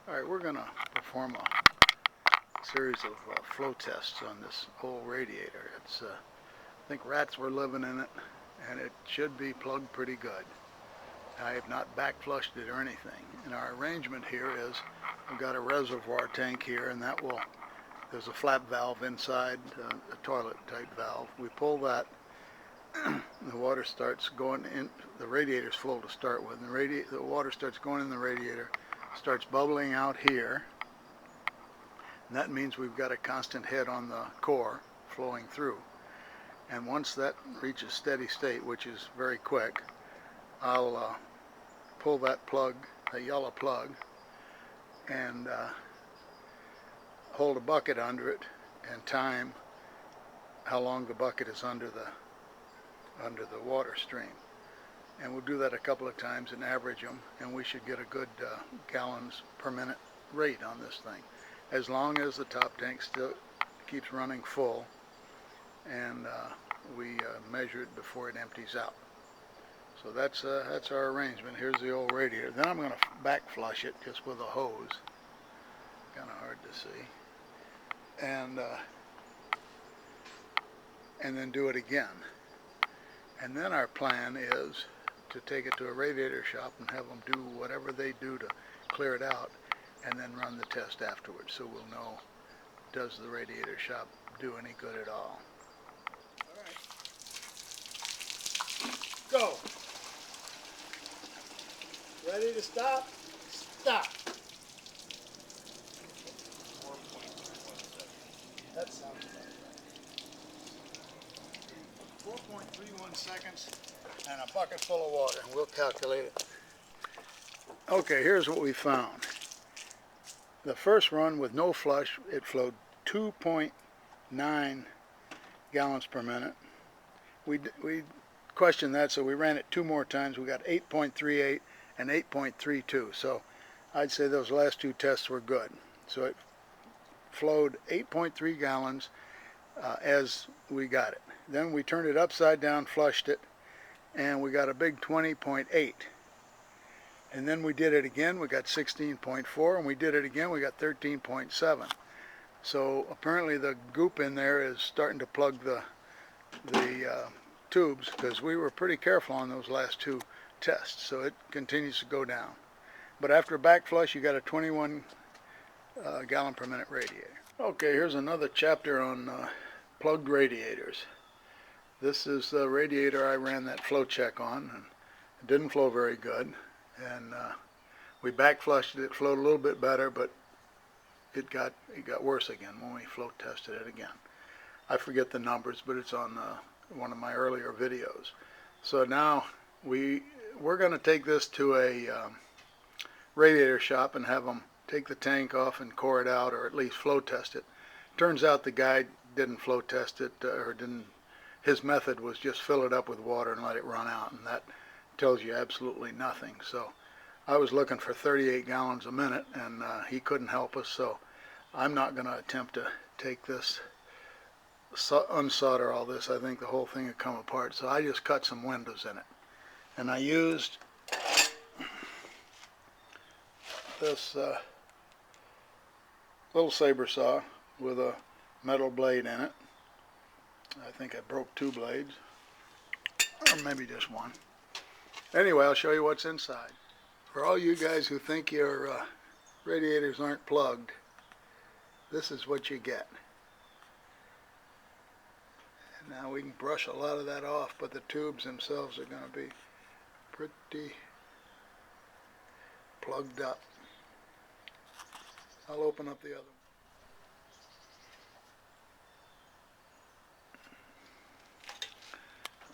Alright, we're going to perform a series of flow tests on this old radiator. I think rats were living in it, and it should be plugged pretty good. I have not back flushed it or anything. And our arrangement here is we've got a reservoir tank here, and there's a flap valve inside, a toilet type valve. We pull that, the water starts going in, the radiator's full to start with, and the water starts going in the radiator, starts bubbling out here, and that means we've got a constant head on the core flowing through. And once that reaches steady state, which is very quick, I'll pull that plug, a yellow plug, and hold a bucket under it and time how long the bucket is under the water stream. And we'll do that a couple of times and average them, and we should get a good gallons per minute rate on this thing, as long as the top tank still keeps running full, and we measure it before it empties out. So that's our arrangement. Here's the old radiator. Then I'm going to back flush it just with a hose. Kind of hard to see. And then do it again. And then our plan is to take it to a radiator shop and have them do whatever they do to clear it out, and then run the test afterwards, so we'll know, does the radiator shop do any good at all. All right. Go. Ready to stop? Stop. 4.31 seconds. That sounds about right. 4.31 seconds and a bucket full of water, and we'll calculate it. Okay, here's what we found. The first run with no flush, it flowed 2.9 gallons per minute. We questioned that, so we ran it 2 more times. We got 8.38 and 8.32. So I'd say those last 2 tests were good. So it flowed 8.3 gallons as we got it. Then we turned it upside down, flushed it, and we got a big 20.8. And then we did it again, we got 16.4, and we did it again, we got 13.7. So apparently the goop in there is starting to plug the tubes, because we were pretty careful on those last 2 tests, so it continues to go down. But after a back flush, you got a 21 gallon per minute radiator. Okay, here's another chapter on plugged radiators. This is the radiator I ran that flow check on, and it didn't flow very good. And we back flushed it. It flowed a little bit better, but it got worse again when we flow tested it again. I forget the numbers, but it's on one of my earlier videos. So now we're going to take this to a radiator shop and have them take the tank off and core it out, or at least flow test it. Turns out the guy didn't flow test it, or didn't. His method was just fill it up with water and let it run out, and that tells you absolutely nothing. So I was looking for 38 gallons a minute, and he couldn't help us, so I'm not going to attempt to take this, unsolder all this. I think the whole thing would come apart, so I just cut some windows in it. And I used this little saber saw with a metal blade in it. I think I broke 2 blades, or maybe just 1. Anyway, I'll show you what's inside. For all you guys who think your radiators aren't plugged, this is what you get. And now we can brush a lot of that off, but the tubes themselves are going to be pretty plugged up. I'll open up the other one.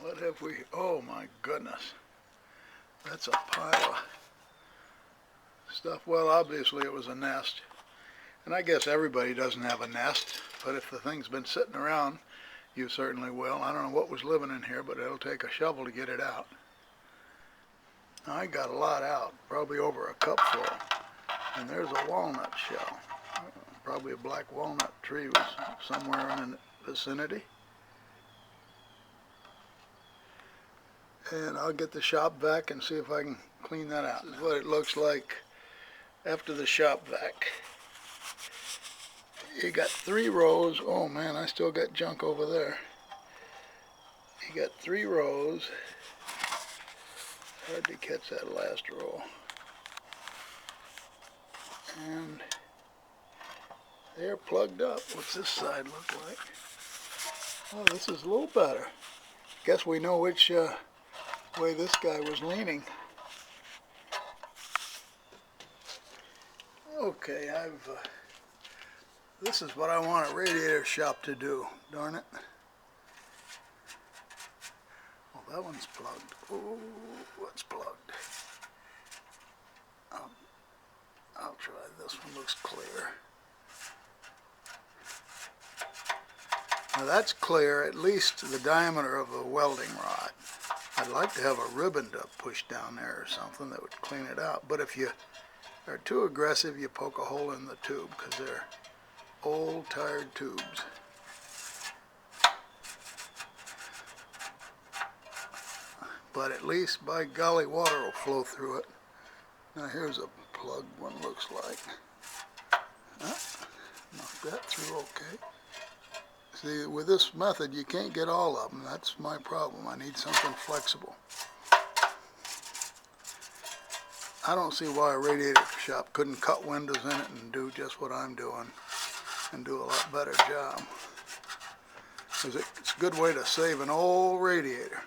What have we, oh my goodness. That's a pile of stuff. Well, obviously it was a nest. And I guess everybody doesn't have a nest, but if the thing's been sitting around, you certainly will. I don't know what was living in here, but it'll take a shovel to get it out. I got a lot out, probably over a cupful. And there's a walnut shell. Probably a black walnut tree was somewhere in the vicinity. And I'll get the shop vac and see if I can clean that out. This is what it looks like after the shop vac. You got 3 rows. Oh man, I still got junk over there. You got 3 rows. Hard to catch that last row. And they're plugged up. What's this side look like? Oh, this is a little better. Guess we know which way this guy was leaning. Okay, this is what I want a radiator shop to do, darn it. Oh, that one's plugged. Oh, what's plugged? I'll try this one, looks clear. Now that's clear, at least the diameter of a welding rod. I'd like to have a ribbon to push down there or something that would clean it out, but if you are too aggressive, you poke a hole in the tube because they're old, tired tubes. But at least, by golly, water will flow through it. Now here's a plugged one, looks like. Knock that through okay. See, with this method, you can't get all of them. That's my problem. I need something flexible. I don't see why a radiator shop couldn't cut windows in it and do just what I'm doing and do a lot better job. Because it's a good way to save an old radiator.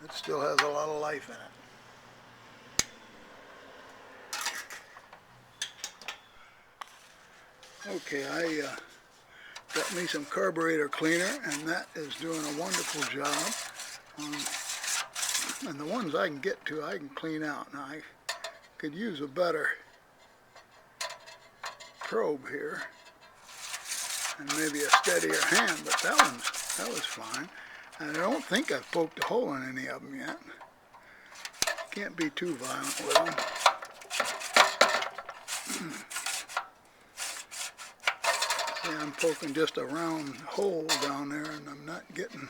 It still has a lot of life in it. Okay, I got me some carburetor cleaner, and that is doing a wonderful job. And the ones I can get to, I can clean out. Now I could use a better probe here, and maybe a steadier hand, but that was fine. And I don't think I've poked a hole in any of them yet. Can't be too violent with them. See, I'm poking just a round hole down there, and I'm not getting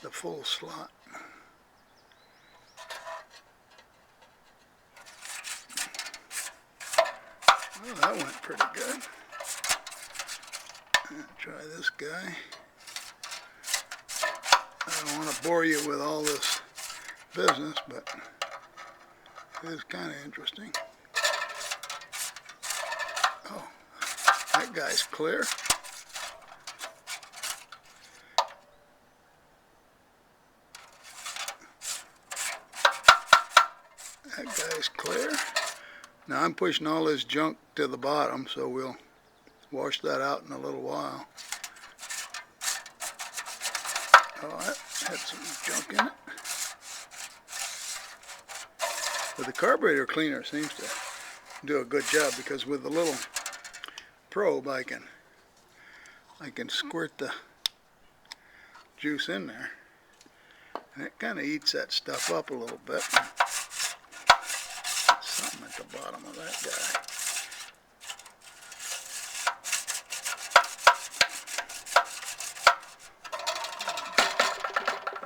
the full slot. Well, that went pretty good. Try this guy. I don't want to bore you with all this business, but it is kind of interesting. Oh, that guy's clear. That guy's clear. Now I'm pushing all this junk to the bottom, so we'll wash that out in a little while. Oh, that had some junk in it. But the carburetor cleaner seems to do a good job, because with the little probe I can squirt the juice in there, and it kind of eats that stuff up a little bit. Something at the bottom of that guy.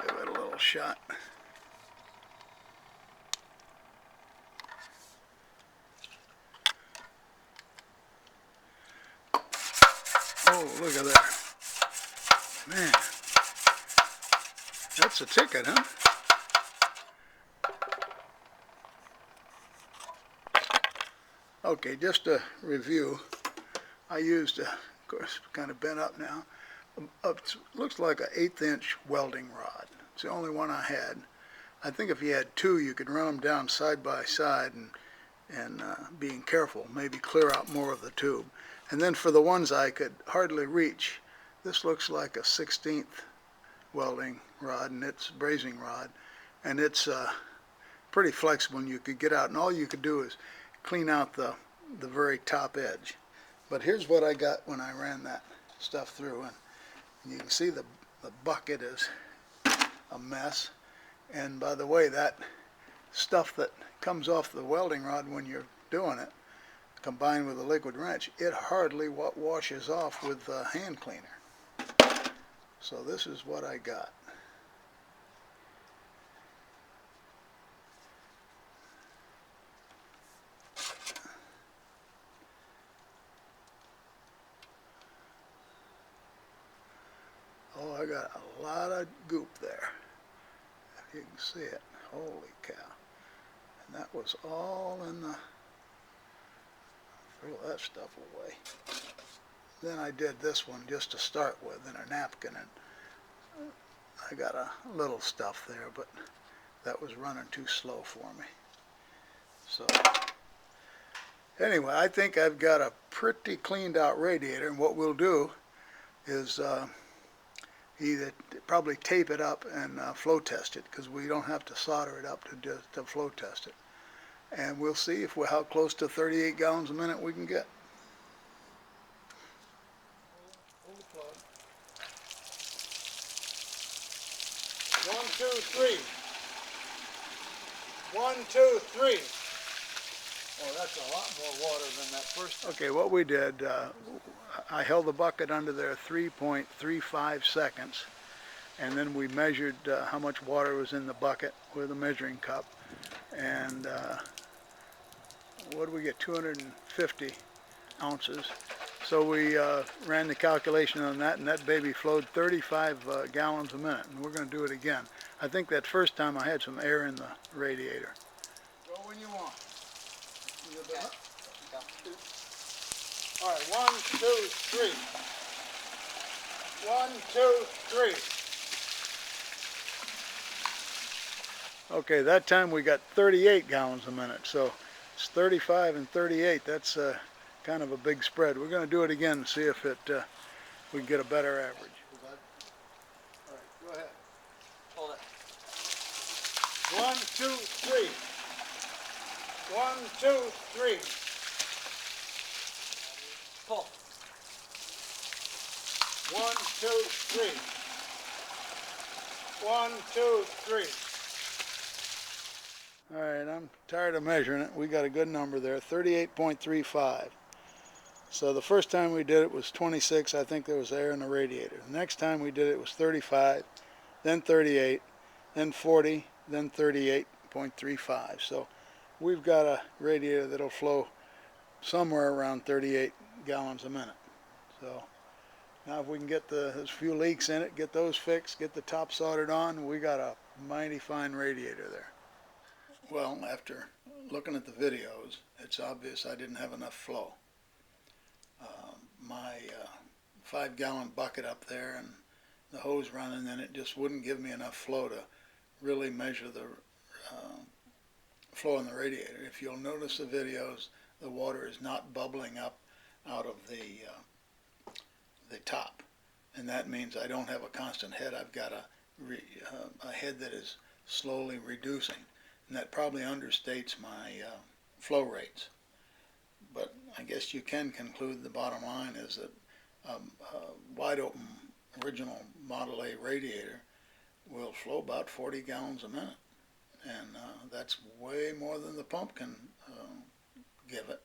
Give it a little shot. Oh, look at that. Man, that's a ticket, huh? Okay, just to review, I used, of course, kind of bent up now, looks like an 1/8 inch welding rod. It's the only one I had. I think if you had 2, you could run them down side by side and being careful, maybe clear out more of the tube. And then for the ones I could hardly reach, this looks like a 1/16 welding rod, and it's a brazing rod, and it's pretty flexible, and you could get out, and all you could do is clean out the very top edge. But here's what I got when I ran that stuff through, and you can see the bucket is a mess. And by the way, that stuff that comes off the welding rod when you're doing it, combined with the liquid wrench, it hardly washes off with the hand cleaner. So this is what I got. got a lot of goop there, if you can see it. Holy cow. And that was all in the, throw that stuff away. Then I did this one just to start with in a napkin, and I got a little stuff there, but that was running too slow for me. So anyway, I think I've got a pretty cleaned out radiator, and what we'll do is either probably tape it up and flow test it, because we don't have to solder it up to flow test it. And we'll see if how close to 38 gallons a minute we can get. Pull the plug. 1, 2, 3. 1, 2, 3. Oh, that's a lot more water than that first. Okay, what we did, I held the bucket under there 3.35 seconds, and then we measured how much water was in the bucket with a measuring cup, and what did we get, 250 ounces. So we ran the calculation on that, and that baby flowed 35 gallons a minute, and we're going to do it again. I think that first time I had some air in the radiator. Go when you want. Okay. All right, 1, 2, 3. 1, 2, 3. Okay, that time we got 38 gallons a minute, so it's 35 and 38. That's kind of a big spread. We're going to do it again and see if we can get a better average. All right, go ahead. Hold it. 1, 2, 3. 1, 2, 3. Pull. 1, 2, 3. 1, 2, 3. All right, I'm tired of measuring it. We got a good number there, 38.35. So the first time we did it was 26. I think there was air in the radiator. The next time we did it was 35, then 38, then 40, then 38.35. So we've got a radiator that'll flow somewhere around 38 gallons a minute. So now if we can get there's a few leaks in it, get those fixed, get the top soldered on, we got a mighty fine radiator there. Well, after looking at the videos, it's obvious I didn't have enough flow. My 5-gallon bucket up there and the hose running in it just wouldn't give me enough flow to really measure the flow in the radiator. If you'll notice the videos, the water is not bubbling up out of the top, and that means I don't have a constant head. I've got a head that is slowly reducing, and that probably understates my flow rates. But I guess you can conclude the bottom line is that a wide open original Model A radiator will flow about 40 gallons a minute, and that's way more than the pump can give it.